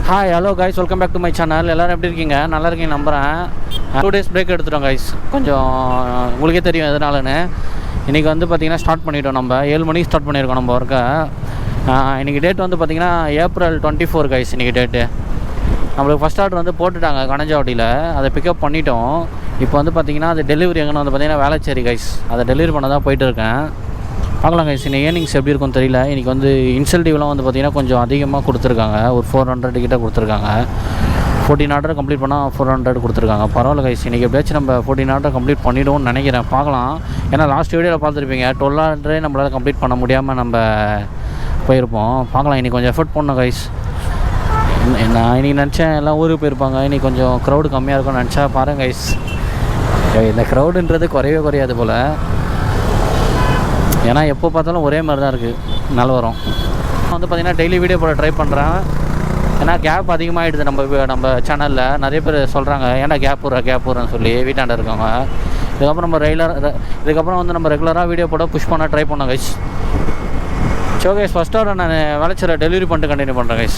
Hi hello guys, welcome back to my channel. எல்லோரும் எப்படி இருக்கீங்க? நல்லா இருக்கீங்க நம்புகிறேன். 2 days பிரேக் எடுத்துட்டோம் கைஸ். கொஞ்சம் உங்களுக்கே தெரியும் எதனாலன்னு. இன்றைக்கி வந்து பார்த்திங்கன்னா ஸ்டார்ட் பண்ணிட்டோம். நம்ம 7 மணிக்கு ஸ்டார்ட் பண்ணியிருக்கோம் நம்ம ஒர்க்கை. இன்றைக்கி டேட் வந்து பார்த்திங்கன்னா April 24 கைஸ். இன்றைக்கி டேட்டு நம்மளுக்கு ஃபஸ்ட் ஆர்டர் வந்து போட்டுட்டாங்க கணஞ்சாவட்டியில். அதை பிக்கப் பண்ணிட்டோம். இப்போ வந்து பார்த்திங்கன்னா அது டெலிவரி எங்கன்னு வந்து பார்த்திங்கன்னா வேளச்சேரி கைஸ். அதை டெலிவரி பண்ண தான் போயிட்டுருக்கேன். பார்க்கலாம் கைஸ், இன்னும் ஏர்னிங்ஸ் எப்படி இருக்கும்னு தெரியல. இன்றைக்கி வந்து இன்சென்டிவ்லாம் வந்து பார்த்திங்கன்னா கொஞ்சம் அதிகமாக கொடுத்துருக்காங்க. ஒரு 400 கிட்டே கொடுத்துருக்காங்க. 14 ஆர்டர் கம்ப்ளீட் பண்ணால் 400 கொடுத்துருக்காங்க. பரவாயில்ல கைஸ், இன்றைக்கி எப்படியாச்சும் நம்ம 14 ஆர்டர் கம்ப்ளீட் பண்ணிவிடுவோம்னு நினைக்கிறேன். பார்க்கலாம். ஏன்னா லாஸ்ட் வீடியோவில் பார்த்துருப்பீங்க 12 ஆர்டரே நம்மளால் கம்ப்ளீட் பண்ண முடியாமல் நம்ம போயிருப்போம். பார்க்கலாம், இன்றைக்கி கொஞ்சம் எஃபர்ட் பண்ணணும் கைஸ். நான் இன்றைக்கி நினச்சேன் எல்லாம் ஊருக்கு போயிருப்பாங்க, இன்றைக்கி கொஞ்சம் க்ரௌடு கம்மியாக இருக்கும்னு நினச்சா பாருங்கள் கைஸ், இந்த க்ரௌடுன்றது குறையாது போல். ஏன்னா எப்போ பார்த்தாலும் ஒரே மாதிரி தான் இருக்குது நிலவரம். வந்து பார்த்திங்கன்னா டெய்லி வீடியோ போட ட்ரை பண்ணுறேன். ஏன்னா கேப் அதிகமாகிடுது நம்ம சேனலில். நிறைய பேர் சொல்கிறாங்க ஏன்னா கேப் விட்றேன்னு சொல்லி வீட்டாண்ட இருக்கவங்க. இதுக்கப்புறம் வந்து நம்ம ரெகுலராக வீடியோ போட புஷ் பண்ண ட்ரை பண்ணோம் guys. So guys, first order நான் வேளச்சேரி டெலிவரி பண்ணிட்டு கண்டினியூ பண்ணுறேன் கைஸ்.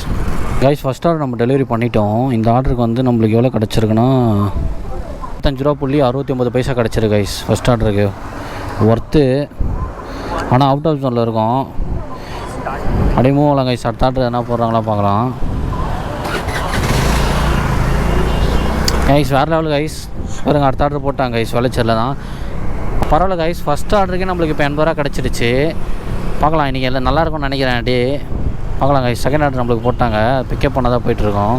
ஃபஸ்ட் ஆர்டர் நம்ம டெலிவரி பண்ணிட்டோம். இந்த ஆர்டருக்கு வந்து நம்மளுக்கு எவ்வளோ கிடச்சிருக்குன்னா 55.69 கிடச்சிருக்கு கைஸ். ஃபஸ்ட் ஆர்டருக்கு ஒர்த்து. ஆனால் அவுட் ஆஃப் ஜோனில் இருக்கும். அப்படியே மூவ் ஆகலாம் கைஸ். அடுத்த ஆர்டர் என்ன போடுறாங்களா பார்க்கலாம் கைஸ். வேறு லெவல் கைஸ். பாருங்க, அடுத்த ஆர்டர் போட்டாங்க கைஸ். வேளச்சேரியில் தான். பரவாயில்ல கைஸ், ஃபஸ்ட் ஆர்டருக்கே நம்மளுக்கு இப்போ 80 ரூபா கிடச்சிருச்சு. பார்க்கலாம், இன்றைக்கி எல்லாம் நல்லாயிருக்கும்னு நினைக்கிறேன். டே பார்க்கலாம் கைஸ். செகண்ட் ஆர்டர் நம்மளுக்கு போட்டாங்க. பிக்கப் பண்ண தான் போயிட்டுருக்கோம்.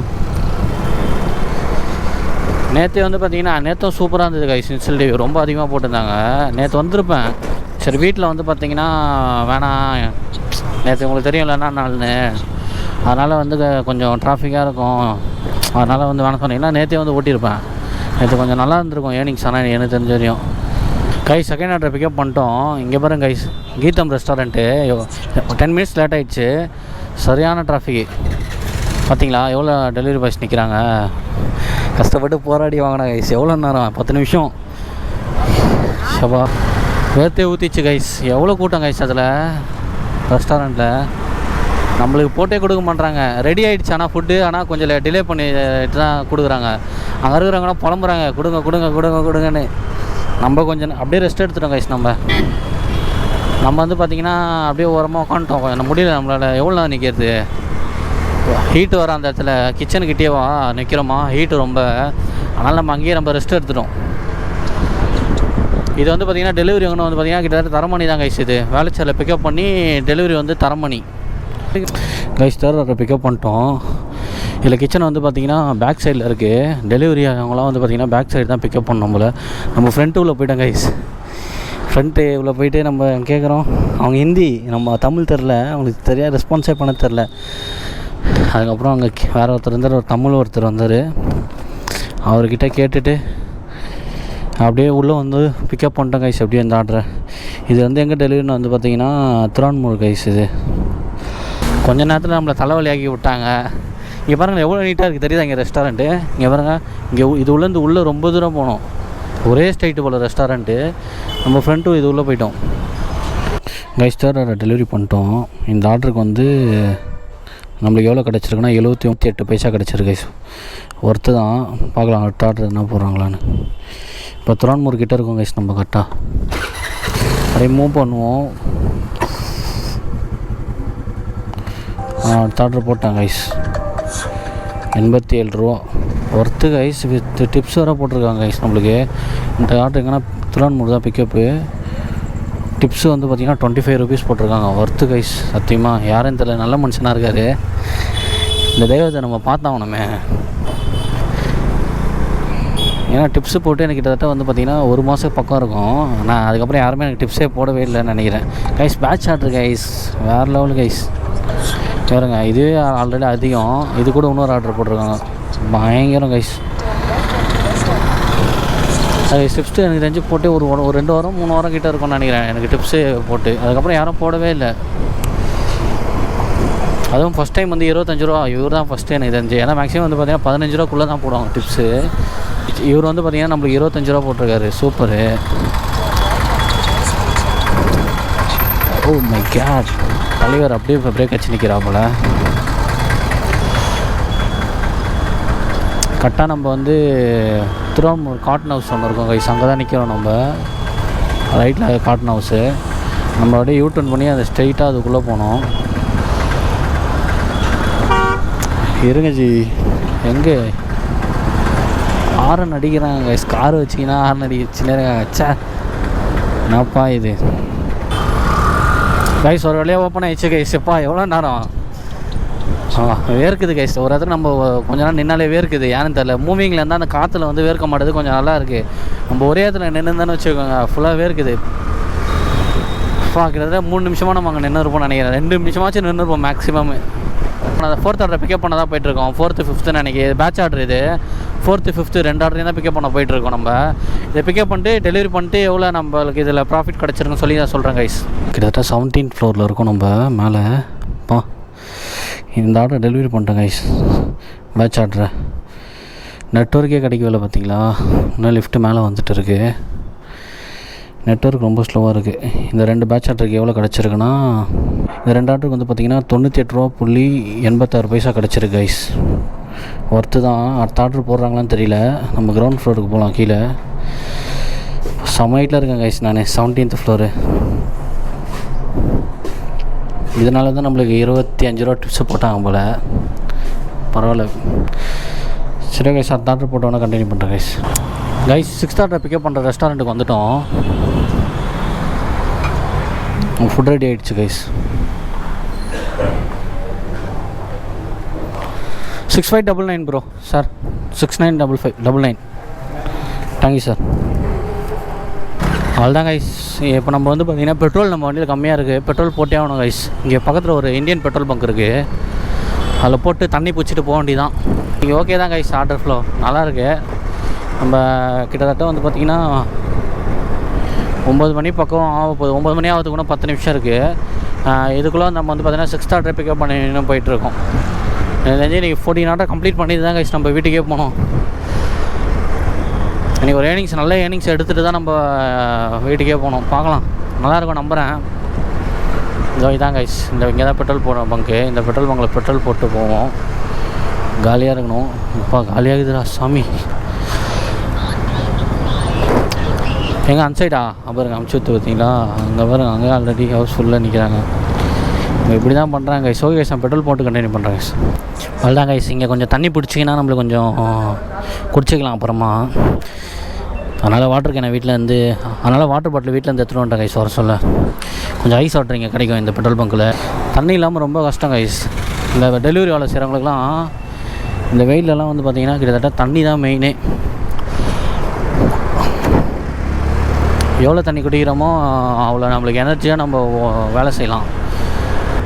நேற்று வந்து பார்த்திங்கன்னா நேற்றும் சூப்பராக இருந்தது கைஸ். இன்சென்டிவ் ரொம்ப அதிகமாக போட்டிருந்தாங்க. நேற்று வந்திருப்பேன். சரி, வீட்டில் வந்து பார்த்திங்கன்னா வேணாம், நேற்று உங்களுக்கு தெரியும்ல என்ன நாள்னு, அதனால் வந்து கொஞ்சம் டிராஃபிக்காக இருக்கும், அதனால் வந்து வேணாம் சொன்னீங்கன்னா நேற்றே வந்து ஓட்டியிருப்பேன். நேற்று கொஞ்சம் நல்லா இருந்திருக்கும் ஏர்னிங்ஸ். ஆனால் எனக்கு தெரிஞ்ச வரையும் கைஸ் செகண்ட் ஆர்டர் பிக்கப் பண்ணிட்டோம். இங்கே பாருங்க கைஸ், கீதம் ரெஸ்டாரண்ட்டு 10 minutes லேட் ஆகிடுச்சு. சரியான டிராஃபிக்கு பார்த்தீங்களா? எவ்வளோ டெலிவரி பாய்ஸ் நிற்கிறாங்க. கஷ்டப்பட்டு போராடி வாங்கினா கைஸ். எவ்வளோ நேரம்? 10 நிமிஷம். ஷபா, வேர்த்தே ஊற்றிச்சு கைஸ். எவ்வளோ கூட்டம் கைஸ் அதில் ரெஸ்டாரண்ட்டில். நம்மளுக்கு போட்டே கொடுக்க மாட்றாங்க. ரெடி ஆகிடுச்சு ஆனால் ஃபுட்டு, ஆனால் கொஞ்சம் டிலே பண்ணிட்டு தான் கொடுக்குறாங்க. அங்கே இருக்கிறவங்கன்னா புலம்புறாங்க, கொடுங்கன்னு. நம்ம கொஞ்சம் அப்படியே ரெஸ்ட் எடுத்துட்டோம் கைஸ். நம்ம வந்து பார்த்திங்கன்னா அப்படியே ஓரமாக உட்காந்துட்டோம். கொஞ்சம் முடியல நம்மளால். எவ்வளோ நேரம் நிற்கிறது? ஹீட்டு வர அந்த இடத்துல கிச்சனுக்கிட்டேவா நிற்கிறோமா, ஹீட்டு ரொம்ப. அதனால் நம்ம அங்கேயே நம்ம ரெஸ்ட் எடுத்துட்டோம். இது வந்து பார்த்திங்கன்னா டெலிவரி ஒன்று வந்து பார்த்திங்கன்னா கிட்டத்தட்ட தரமணி தான் கைஸ். இது வேளச்சேரியில் பிக்கப் பண்ணி டெலிவரி வந்து Taramani guys. Third order pickup பண்ணிட்டோம். இதில் கிச்சன் வந்து பார்த்திங்கன்னா பேக் சைடில் இருக்குது. டெலிவரி அவங்களாம் வந்து பார்த்திங்கன்னா பேக் சைடு தான் பிக்கப் பண்ணோம் போல். நம்ம ஃப்ரண்ட்டு உள்ளே போயிட்டோம் கைஸ். ஃப்ரண்ட்டு உள்ளே போயிட்டு நம்ம கேட்குறோம். அவங்க ஹிந்தி, நம்ம தமிழ் தெரில, அவங்களுக்கு தெரியாது, ரெஸ்பான்ஸே பண்ண தெரில. அதுக்கப்புறம் அங்கே வேறு ஒருத்தர் இருந்தார், ஒரு தமிழ் ஒருத்தர் வந்தார். அவர்கிட்ட கேட்டுட்டு அப்படியே உள்ளே வந்து பிக்கப் பண்ணிட்டோம் கைஸ். அப்படியே இந்த ஆர்டரை. இது வந்து எங்கே டெலிவரின்னு வந்து பார்த்திங்கன்னா திருவான்மூர் கைஸ். இது கொஞ்ச நேரத்தில் நம்மளை தலைவலி ஆக்கி விட்டாங்க. இங்கே பாருங்கள் எவ்வளோ நீட்டாக இருக்குது தெரியுதா இங்கே ரெஸ்டாரண்ட்டு. இங்கே பாருங்கள், இங்கே இது உள்ளே ரொம்ப தூரம் போனோம். ஒரே ஸ்ட்ரைட்டு போல் ரெஸ்டாரண்ட்டு. நம்ம ஃப்ரெண்ட்டும் இது உள்ளே போயிட்டோம் கைஸ். தேர்ட் ஆர்டர் டெலிவரி பண்ணிட்டோம். இந்த ஆர்டருக்கு வந்து நம்மளுக்கு எவ்வளோ கிடச்சிருக்குன்னா 78 கிடச்சிருக்கு கைஸ். ஒர்த்து தான். பார்க்கலாம் அடுத்த ஆர்டர் என்ன போடுறாங்களான்னு. இப்போ திருவான்மூர் கிட்டே இருக்கோம் கைஸ். நம்ம கரெக்டாக அப்படியே மூவ் பண்ணுவோம். அடுத்த ஆர்டர் போட்டாங்க கைஸ். 87 ரூபா ஒர்த்து கைஸ். வித் டிப்ஸ் வேறு போட்டிருக்காங்க கைஸ். நம்மளுக்கு இந்த ஆர்டர் எங்கன்னா திருவான்மூர் தான் பிக்கப்பு. டிப்ஸு வந்து பார்த்திங்கன்னா 25 rupees போட்டிருக்காங்க. Worth guys. சத்தியமாக யாரும் தெரியல, நல்ல மனுஷனாக இருக்கார். இந்த தெய்வத்தை நம்ம பார்த்தாகணுமே. ஏன்னா டிப்ஸு போட்டு எனக்கு கிட்டத்தட்ட வந்து பார்த்திங்கன்னா 1 மாதம் பக்கம் இருக்கும். நான் அதுக்கப்புறம் யாருமே எனக்கு டிப்ஸே போடவே இல்லைன்னு நினைக்கிறேன் கைஸ். பேட்ச் ஆர்டர் கைஸ், வேறு லெவல் கைஸ். பாருங்க, இதுவே ஆல்ரெடி அதிகம். இது கூட இன்னொரு ஆர்டர் போட்டிருக்காங்க. பயங்கரம் கைஸ். அது டிப்ஸு எனக்கு தெரிஞ்சு போட்டு ஒரு 2 வாரம் 3 வாரம் கிட்டே இருக்கும்னு நினைக்கிறேன் எனக்கு டிப்ஸு போட்டு. அதுக்கப்புறம் யாரும் போடவே இல்லை. அதுவும் ஃபஸ்ட் டைம் வந்து 25 ரூபா. இவர் தான் ஃபஸ்ட்டு எனக்கு தெரிஞ்சு. ஏன்னா மேக்ஸிமம் வந்து பார்த்திங்கன்னா 15 ரூபாக்குள்ளே தான் போடுவாங்க டிப்ஸு. இவர் வந்து பார்த்திங்கன்னா நம்மளுக்கு 25 ரூபா போட்டிருக்காரு. சூப்பரு. ஓ மை காட், தலைவர் அப்படியே பிரேக் வச்சு நிற்கிறாப்புல. கரெக்டாக நம்ம வந்து திருவாரூர் காட்டன் ஹவுஸ் ஒன்று இருக்கும் கைஸ், அங்கே தான் நிற்கிறோம் நம்ம. ரைட்டில் காட்டன் ஹவுஸு. நம்ம அப்படியே யூடர்ன் பண்ணி அதை ஸ்ட்ரெயிட்டாக அதுக்குள்ளே போனோம். இருங்க ஜி, எங்கே ஹாரன் அடிக்கிறாங்க கைஸ். கார் வச்சிங்கன்னா ஹாரன் அடிச்சுனே வச்சா என்னப்பா இது கைஸ். ஒரு வழியாக ஓப்பன் ஆகிடுச்சு கைஸ். எப்பா எவ்வளோ நேரம் வேர்க்குது கைஸ். ஒரு இடத்துல நம்ம கொஞ்ச நேரம் நின்னாலே வேர்க்குது, ஏன்னு தெரியல. மூவிங்கில் இருந்தால் அந்த காற்றுல வந்து வேர்க்க மாட்டேது, கொஞ்சம் நல்லா இருக்குது. நம்ம ஒரே இடத்துல நின்றுந்தானே வச்சுக்கோங்க, ஃபுல்லாக வேர்க்குது. கிட்டத்தட்ட 3 நிமிஷமாக நம்ம அங்கே நின்று இருப்போம்னு நினைக்கிறேன். 2 நிமிஷமாச்சும் நின்று இருப்போம் மேக்ஸிமம். அதை 4th ஆர்டரை பிக்கப் பண்ண தான் போயிட்டுருக்கோம். 4th 5th நினைக்கிறேன் பேட்ச் ஆர்டர். இது 4th 5th 2 ஆர்டரையும் தான் பிக்கப் பண்ண போயிட்டுருக்கோம். நம்ம இதை பிக்கப் பண்ணிட்டு டெலிவரி பண்ணிட்டு எவ்வளோ நம்மளுக்கு இதில் ப்ராஃபிட் கிடச்சிருக்குன்னு சொல்லி நான் சொல்கிறேன் கைஸ். கிட்டத்தட்ட 17th ஃப்ளோரில் இருக்கும் நம்ம மேலே. இந்த ஆர்டர் டெலிவரி பண்ணிட்டேன் கைஸ், பேட்ச் ஆர்டரை. நெட்வொர்க்கே கிடைக்கவில்லை பார்த்தீங்களா. இன்னும் லிஃப்ட்டு மேலே வந்துட்டு இருக்குது. நெட்வொர்க் ரொம்ப ஸ்லோவாக இருக்குது. இந்த 2 பேட்ச் ஆர்டருக்கு எவ்வளோ கிடச்சிருக்குன்னா, இந்த 2 ஆர்டருக்கு வந்து பார்த்திங்கன்னா 98.86 கிடச்சிருக்கு கைஸ். ஒர்த்து தான். அடுத்த ஆர்டர் போடுறாங்களான்னு தெரியல. நம்ம கிரவுண்ட் ஃப்ளோருக்கு போகலாம். கீழே சமைட்டில் இருக்கேன் கைஸ் நான். 17th floor. இதனால தான் நம்மளுக்கு 25 ரூபா டிப்ஸு போட்டாங்க போல். பரவாயில்ல. சரி கைஸ், அடுத்த ஆர்டர் போட்டோன்னா கண்டினியூ பண்ணுறேன் கைஸ். 6th ஆர்டர் பிக்கப் பண்ணுற ரெஸ்டாரண்ட்டுக்கு வந்துவிட்டோம். ஃபுட் ரெடி ஆகிடுச்சு guys. 6599 bro sir. 695599. Thank you sir. அவ்வளோதான் கைஸ். இப்போ நம்ம வந்து பார்த்திங்கன்னா பெட்ரோல் நம்ம வண்டியில் கம்மியாக இருக்குது. பெட்ரோல் போட்டே ஆகணும் கைஸ். இங்கே பக்கத்தில் ஒரு இந்தியன் பெட்ரோல் பங்க் இருக்குது, அதில் போட்டு தண்ணி பிடிச்சிட்டு போக வேண்டியதான். இங்கே ஓகே தான் கைஸ். ஆர்டர் ஃப்ளோ நல்லாயிருக்கு. நம்ம கிட்டத்தட்ட வந்து பார்த்திங்கன்னா 9 மணி பக்கம் ஆக போகுது. 9 மணி ஆகிறதுக்கு கூட 10 நிமிஷம் இருக்குது. இதுக்குள்ளே நம்ம வந்து பார்த்திங்கன்னா 6th ஆர்டர் பிக்கப் பண்ணி இன்னும் போயிட்டுருக்கோம். எனக்கு இன்றைக்கி 14 ஆர்டர் கம்ப்ளீட் பண்ணிட்டு தான் கைஸ் நம்ம வீட்டுக்கே போனோம். இன்றைக்கி ஒரு நல்ல ஏர்னிங்ஸ் எடுத்துகிட்டு தான் நம்ம வீட்டுக்கே போனோம். பார்க்கலாம், நல்லாயிருக்கும் நம்புகிறேன். இதான் கைஸ், இங்கே தான் பெட்ரோல் போடுற பங்கு. இந்த பெட்ரோல் பங்கில் பெட்ரோல் போட்டு போவோம். காலியாக இருக்கணும். இப்போ காலியாகுதுடா சாமி. எங்கே அன்சைடா பாருங்க, அமுச்சு விட்டு பார்த்தீங்களா. அங்கே பாருங்க, அங்கே ஆல்ரெடி ஹவுஸ்ஃபுல்லாக நிற்கிறாங்க. இங்கே இப்படி தான் பண்ணுறாங்க கைஸ். ஓகே கைஸ், நான் பெட்ரோல் போட்டு கண்டினியூ பண்ணுறேன் கைஸ். அதுதான் கைஸ், இங்கே கொஞ்சம் தண்ணி பிடிச்சிங்கன்னா நம்மளுக்கு கொஞ்சம் குடிச்சிக்கலாம் அப்புறமா. அதனால் வாட்டர் கேனை வீட்டிலேருந்து, அதனால் வாட்டர் பாட்டில் வீட்டிலேருந்து எடுத்துகிட்டு வந்துட்டேன் கைஸ். வர சொல்ல கொஞ்சம் ஐஸ் வாட்டர் இங்கே கிடைக்கும் இந்த பெட்ரோல் பங்க்கில். தண்ணி இல்லாமல் ரொம்ப கஷ்டம் கைஸ். இந்த டெலிவரி வேலை செய்கிறவங்களுக்குலாம் இந்த வெயிலெலாம் வந்து பார்த்திங்கன்னா கிட்டத்தட்ட தண்ணி தான் மெயினே. எவ்வளோ தண்ணி குடிக்கிறோமோ அவ்வளோ நம்மளுக்கு எனர்ஜியாக நம்ம வேலை செய்யலாம்.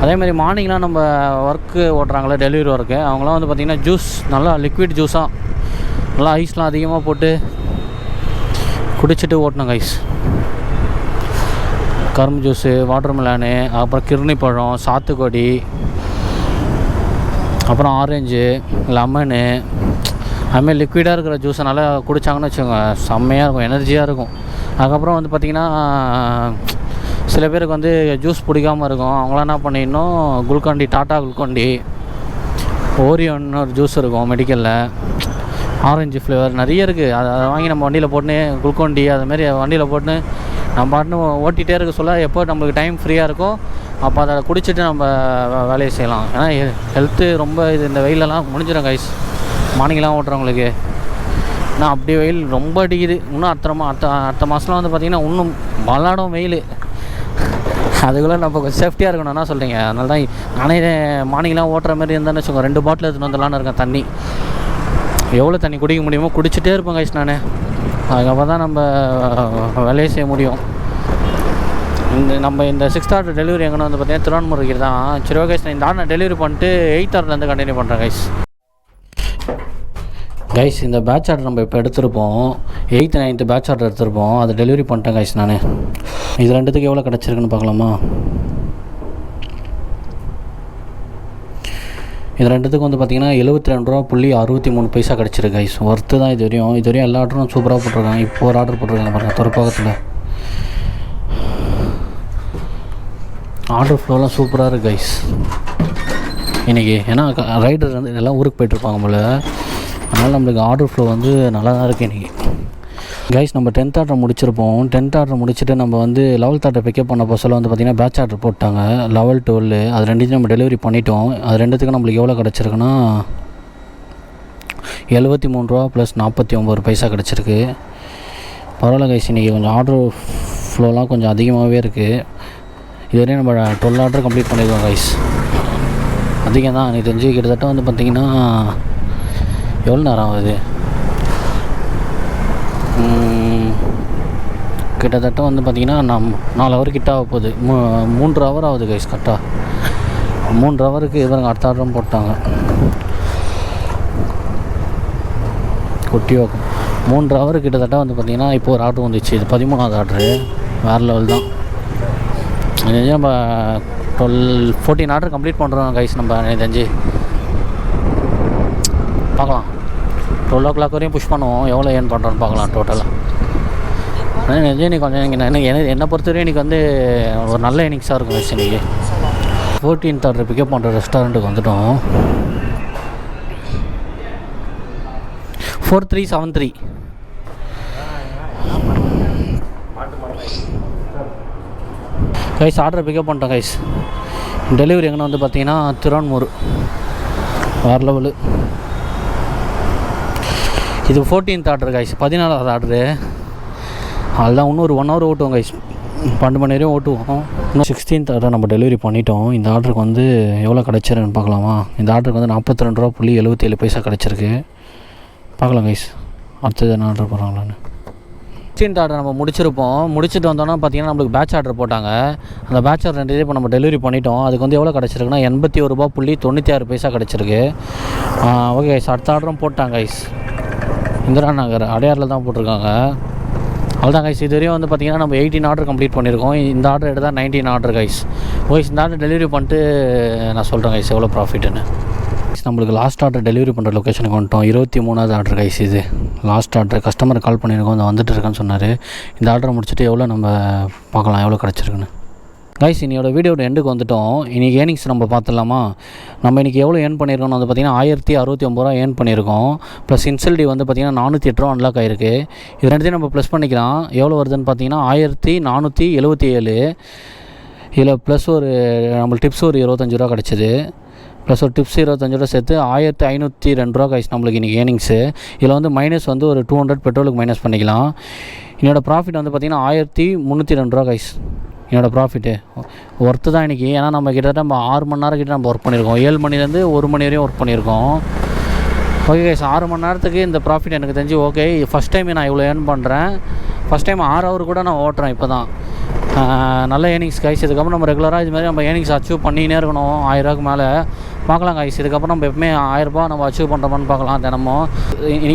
அதேமாதிரி மார்னிங்லாம் நம்ம ஒர்க்கு ஓட்டுறாங்களே, டெலிவரி ஒர்க்கு, அவங்களாம் வந்து பார்த்திங்கன்னா ஜூஸ் நல்லா லிக்விட் ஜூஸாக நல்லா ஐஸ்லாம் அதிகமாக போட்டு குடிச்சிட்டு ஓட்டணும் கைஸ். கரும்பு ஜூஸு, வாட்டர் மெலானு, அப்புறம் கிர்னி பழம், சாத்துக்குடி, அப்புறம் ஆரஞ்சு, லெமனு, அதுமாதிரி லிக்விடாக இருக்கிற ஜூஸை நல்லா குடித்தாங்கன்னு வச்சுக்கோங்க, செம்மையாக இருக்கும், எனர்ஜியாக இருக்கும். அதுக்கப்புறம் வந்து பார்த்திங்கன்னா சில பேருக்கு வந்து ஜூஸ் பிடிக்காமல் இருக்கும். அவங்களாம் என்ன பண்ணிடணும், குல்கண்டி, டாட்டா குல்கண்டி, ஓரியோன்னு ஒரு ஜூஸ் இருக்கும் மெடிக்கலில், ஆரஞ்சு ஃப்ளேவர் நிறைய இருக்குது. அதை வாங்கி நம்ம வண்டியில் போட்டுன்னு குல்கண்டி அதுமாரி வண்டியில் போட்டுன்னு நம்ம பாட்டுன்னு ஓட்டிகிட்டே இருக்க சொல்ல, எப்போ நம்மளுக்கு டைம் ஃப்ரீயாக இருக்கோ அப்போ அதை குடிச்சிட்டு நம்ம வேலையை செய்யலாம். ஏன்னா ஹெல்த்து ரொம்ப இந்த வெயிலெல்லாம் முடிஞ்சிடும் கைஸ் மார்னிங்லாம் ஓட்டுறவங்களுக்கு. ஏன்னா அப்படி வெயில் ரொம்ப அடிக்குது. இன்னும் அடுத்த மாதம்லாம் வந்து பார்த்திங்கன்னா இன்னும் மல்லாடும் வெயில். அதுக்குள்ளே நம்ம கொஞ்சம் சேஃப்டியாக இருக்கணும்னா சொல்கிறீங்க. அதனால தான் நானே மார்னிங்லாம் ஓட்டுற மாதிரி இருந்தான்னு வச்சுக்கோங்க, 2 பாட்டில் எடுத்துகிட்டு வந்துடலான்னு இருக்கேன் தண்ணி. எவ்வளோ தண்ணி குடிக்க முடியுமோ குடிச்சிட்டே இருப்பேன் கைஸ் நான். அதுக்கப்புறம் தான் நம்ம வேலையை செய்ய முடியும். நம்ம இந்த 6th ஆர்டர் டெலிவரி எங்கன்னா வந்து பார்த்திங்கன்னா திருவான்மூருக்கு தான். சரி ஓகே கைஸ், இந்த ஆர்டர் டெலிவரி பண்ணிட்டு 8th ஆர்டர்லேருந்து கண்டினியூ பண்ணுறேன் கைஸ். கைஸ் இந்த பேட்ச் ஆர்டர் நம்ம இப்போ எடுத்திருப்போம், 8th 9th பேட்ச் ஆர்டர் எடுத்திருப்போம், அதை டெலிவரி பண்ணிட்டேன் கைஸ் நான். இது ரெண்டுத்துக்கு எவ்வளோ கிடச்சிருக்குன்னு பார்க்கலாமா. இது ரெண்டுத்துக்கு வந்து பார்த்திங்கன்னா 72.63 கிடச்சிருக்கு கைஸ். ஒர்த்து தான். இது வரையும் எல்லா ஆர்டரும் சூப்பராக போட்டிருக்காங்க. இப்போ ஒரு ஆர்டர் போட்டிருக்காங்க பாருங்கள் துறப்பகத்தில். ஆர்டர் ஃப்ளோலாம் சூப்பராக இருக்குது கைஸ் இன்றைக்கி. ஏன்னா ரைடர் வந்து எல்லாம் ஊருக்கு போய்ட்டுருப்பாங்க போல். அதனால் நம்மளுக்கு ஆர்டர் ஃப்ளோ வந்து நல்லா தான் இருக்குது இன்றைக்கி. கைஸ் நம்ம 10th ஆர்டர் முடிச்சிருப்போம். 10th ஆர்டர் முடிச்சுட்டு நம்ம வந்து 11th ஆர்டர் பிக்கப் பண்ண சொல்ல வந்து பார்த்திங்கன்னா பேட்ச் ஆர்டர் போட்டாங்க 11, 12. அது ரெண்டுத்தையும் நம்ம டெலிவரி பண்ணிட்டோம். அது ரெண்டுத்துக்கும் நம்மளுக்கு எவ்வளோ கிடச்சிருக்குன்னா 73 ரூபா ப்ளஸ் 49 பைசா கிடச்சிருக்கு. பரவாயில்ல கைஸ், இன்றைக்கி கொஞ்சம் ஆர்டர் ஃப்ளோலாம் கொஞ்சம் அதிகமாகவே இருக்குது. இதுவரையும் நம்ம 12 ஆர்டர் கம்ப்ளீட் பண்ணியிருக்கோம் கைஸ். அதிகம் தான் எனக்கு தெரிஞ்சு. கிட்டத்தட்ட வந்து பார்த்திங்கன்னா எவ்வளோ நேரம் ஆகுது, கிட்டத்தட்ட வந்து பார்த்திங்கன்னா 4 ஹவர் கிட்ட ஆக போகுது. 3 ஹவர் ஆகுது கைஸ். கரெக்டாக 3 ஹவருக்கு இவங்க அடுத்த ஆர்டரும் போட்டாங்க. குட்டி வாக்கம் 3 ஹவர் கிட்டத்தட்ட வந்து பார்த்திங்கன்னா இப்போ ஒரு ஆர்டர் வந்துச்சு. இது 13வது ஆர்டரு. வேறு லெவல் தான். நம்ம 14 ஆர்டர் கம்ப்ளீட் பண்ணுறோம் கைஸ். நம்ம எனக்கு தெரிஞ்சு பார்க்கலாம். 12 o'clock வரையும் புஷ் பண்ணுவோம். எவ்வளோ ஏர்ன் பண்ணுறோன்னு பார்க்கலாம் டோட்டலாக. ஆனால் நிஜம் இன்றைக்கி கொஞ்சம் என்னை பொறுத்தவரையும் இன்றைக்கி வந்து ஒரு நல்ல இன்னிங்ஸாக இருக்கும் கைஸ். இன்றைக்கி 14th ஆர்டர் பிக்கப் பண்ணுற ரெஸ்டாரண்ட்டுக்கு வந்துட்டோம். 4373 கைஸ். ஆர்டர் பிக்கப் பண்ணிட்டோம் கைஸ். டெலிவரி எங்கே வந்து பார்த்தீங்கன்னா திருவான்மூர். வேறு லெவலு. இது 14th ஆர்டர் கைஸ். 14வது ஆர்டரு. அதுதான் இன்னும் ஒரு 1 hour ஓட்டுவோம் கைஸ். 12 மணி வரையும் ஓட்டுவோம். இன்னும் 16th ஆர்டர் நம்ம டெலிவரி பண்ணிட்டோம். இந்த ஆர்டருக்கு வந்து எவ்வளோ கிடச்சிருக்குன்னு பார்க்கலாமா? இந்த ஆர்டருக்கு வந்து 42.77 பைசா கிடச்சிருக்கு. பார்க்கலாம் கைஸ் அடுத்தது என்ன ஆர்டர் போகிறாங்களான்னு. 16th ஆர்டர் நம்ம முடிச்சுட்டு வந்தோன்னா பார்த்தீங்கன்னா நம்மளுக்கு பேட்ச் ஆர்டர் போட்டாங்க. அந்த பேட்ச் ஆர்டர் 2 இப்போ நம்ம டெலிவரி பண்ணிட்டோம். அதுக்கு வந்து எவ்வளோ கிடச்சிருக்குன்னா 81.96 பைசா கிடச்சிருக்கு. ஓகே கைஸ், அடுத்த ஆர்டரும் போட்டாங்க கைஸ். இந்திரா நகர் அடையாரில் தான் போட்டிருக்காங்க. அவ்வளோதான் கைஸ். இது வரையும் வந்து பார்த்திங்கன்னா நம்ம 18 ஆர்டர் கம்ப்ளீட் பண்ணியிருக்கோம். இந்த ஆர்டர் எடுத்தால் 19 ஆர்டர் கைஸ். ஓகே, இந்த ஆர்டர் டெலிவரி பண்ணிட்டு நான் சொல்கிறேன் கைஸ் எவ்வளோ ப்ராஃபிட்டுன்னு. நம்மளுக்கு லாஸ்ட் ஆர்டர் டெலிவரி பண்ணுற லொக்கேஷனுக்கு வந்துட்டோம். 23வது ஆர்டர் கைஸ். இது லாஸ்ட் ஆர்டர். கஸ்டமர் கால் பண்ணியிருக்கோம், இந்த வந்துட்டு இருக்கேன்னு சொன்னார். இந்த ஆர்டரை முடிச்சுட்டு எவ்வளோ நம்ம பார்க்கலாம் எவ்வளோ கிடச்சிருக்குன்னு. கைஸ், இன்னையோட வீடியோட எண்டுக்கு வந்துட்டோம். இன்றைக்கி ஏர்னிங்ஸ் நம்ம பார்த்துடலாமா? நம்ம இன்றைக்கி எவ்வளோ ஏர்ன் பண்ணியிருக்கோம்னு வந்து பார்த்திங்கன்னா 1069 ரூபா ஏர்ன் பண்ணியிருக்கோம். ப்ளஸ் இன்செல்டி வந்து பார்த்திங்கன்னா 408 ரூபா அன்லாக் ஆகிருக்கு. இது ரெண்டுத்தையும் நம்ம ப்ளஸ் பண்ணிக்கலாம். எவ்வளோ வருதுன்னு பார்த்திங்கன்னா 1477. இதில் ப்ளஸ் ஒரு நம்மளுக்கு டிப்ஸ் ஒரு 25 ரூபா கிடச்சிது. ப்ளஸ் ஒரு டிப்ஸ் 25 ரூபா சேர்த்து 1502 ரூபா கைஸ் நம்மளுக்கு இன்றைக்கி ஏர்னிங்ஸு. இதில் வந்து மைனஸ் வந்து ஒரு 200 பெட்ரோலுக்கு மைனஸ் பண்ணிக்கலாம். என்னோடய ப்ராஃபிட் வந்து பார்த்திங்கன்னா 1302 ரூபா கைஸ். என்னோடய ப்ராஃபிட்டு ஒர்த்து தான் இன்றைக்கி. ஏன்னா நம்ம கிட்டத்தட்ட நம்ம 6 மணி நேரம் கிட்ட நம்ம ஒர்க் பண்ணியிருக்கோம். 7 மணிலேருந்து 1 மணி வரையும் ஒர்க் பண்ணியிருக்கோம். ஓகே கைஸ், 6 மணி நேரத்துக்கு இந்த ப்ராஃபிட் எனக்கு தெரிஞ்சு ஓகே. ஃபஸ்ட் டைம் நான் இவ்வளோ ஏர்ன் பண்ணுறேன். ஃபஸ்ட் டைம் 6 ஹவர் கூட நான் ஓட்டுறேன் இப்போ தான். நல்ல ஏர்னிங்ஸ் கைஸ். இதுக்கப்புறம் நம்ம ரெகுலராக இது மாதிரி நம்ம ஏர்னிங்ஸ் அச்சீவ் பண்ணினே இருக்கணும். 1000 ரூபாய்க்கு மேலே பார்க்கலாம் கைஸ். இதுக்கப்புறம் நம்ம எப்பவுமே 1000 ரூபா நம்ம அச்சீவ் பண்ணுறோமான்னு பார்க்கலாம் தினமும்.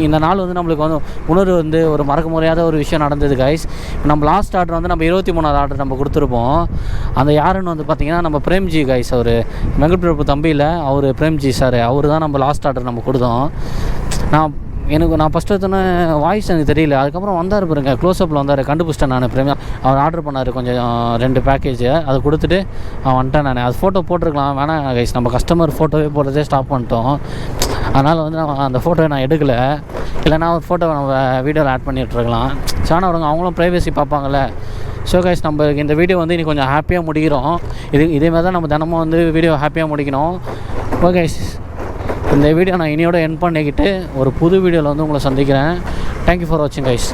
இந்த நாள் வந்து நம்மளுக்கு வந்து உணர்வு வந்து ஒரு மறக்க முடியாத ஒரு விஷயம் நடந்தது கைஸ். நம்ம லாஸ்ட் ஆர்டர் வந்து நம்ம 23வது ஆர்டர் நம்ம கொடுத்துருப்போம். அந்த யாருன்னு வந்து பார்த்திங்கன்னா நம்ம பிரேம்ஜி கைஸ். அவர் வெங்கட் பிரபு தம்பியில் அவர் பிரேம்ஜி சார். அவர் தான் நம்ம லாஸ்ட் ஆர்டர் நம்ம கொடுத்தோம். நான் ஃபஸ்ட்டு எடுத்தோன்னே வாய்ஸ் எனக்கு தெரியல. அதுக்கப்புறம் வந்தார் பாருங்க, க்ளோஸ்அப்பில் வந்தார், கண்டுபிடிச்சிட்டேன் நான். பிரேம் அவர் ஆர்டர் பண்ணார் கொஞ்சம் 2 பேக்கேஜ். அதை கொடுத்துட்டு வந்துட்டேன் நான். அது ஃபோட்டோ போட்டிருக்கலாம், வேணாம் கைஸ். நம்ம கஸ்டமர் ஃபோட்டோவே போடுறதே ஸ்டாப் பண்ணிட்டோம். அதனால் வந்து நான் அந்த ஃபோட்டோவை நான் எடுக்கலை. இல்லைனா ஒரு ஃபோட்டோவை நம்ம வீடியோவில் ஆட் பண்ணிகிட்ருக்கலாம். சாணவங்க அவங்களும் ப்ரைவசி பார்ப்பாங்கள்ல. ஸோ கைஸ், நம்ம இந்த வீடியோ வந்து இன்னைக்கு கொஞ்சம் ஹாப்பியாக முடிக்கிறோம். இதேமாதிரி தான் நம்ம தினமும் வந்து வீடியோ ஹாப்பியாக முடிக்கணும். ஓகே கைஸ், இந்த வீடியோ நான் இனியோட எண்ட் பண்ணிக்கிட்டு ஒரு புது வீடியோவில் வந்து உங்களை சந்திக்கிறேன். தேங்க்யூ ஃபார் வாட்சிங் கைஸ்.